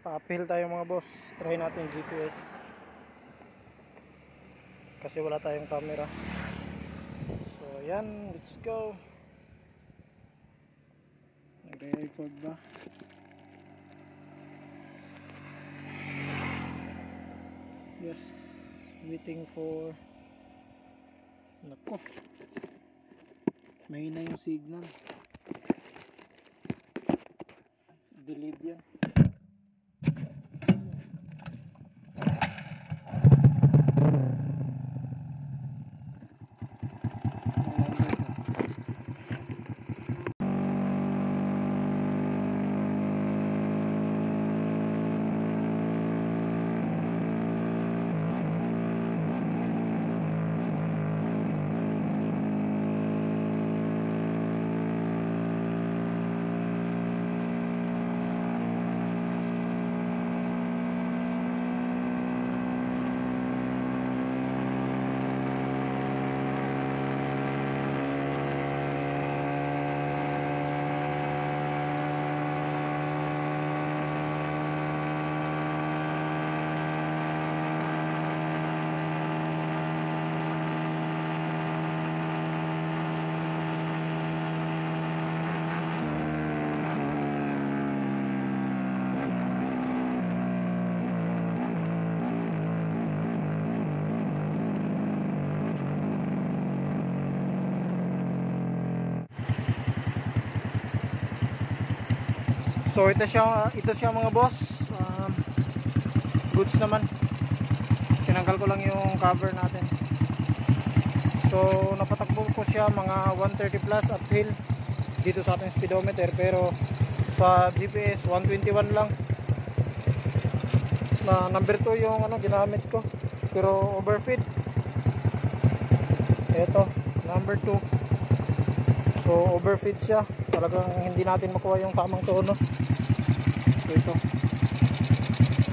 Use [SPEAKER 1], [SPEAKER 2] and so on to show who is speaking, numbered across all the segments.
[SPEAKER 1] Pa-uphill tayo mga boss. Try natin GPS. Kasi wala tayong camera. So yan, let's go. Nag-record ba? Yes, waiting for. Nako, may na yung signal. Delete yan. So ito siya mga boss. Goods naman. Tinanggal ko lang yung cover natin. So napatakbo ko siya mga 130 plus uphill dito sa ating speedometer, pero sa GPS 121 lang. Na number 2 yung ginamit ko, pero overfit. Ito number 2. So overfit siya. Talagang hindi natin makuha yung tamang tono. So ito,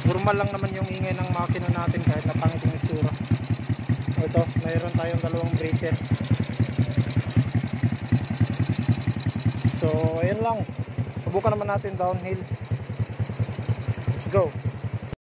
[SPEAKER 1] normal lang naman yung ingay ng makina natin kahit napangit yung itsura. Ito, mayroon tayong dalawang breaker. So ayun lang, subukan naman natin downhill. Let's go.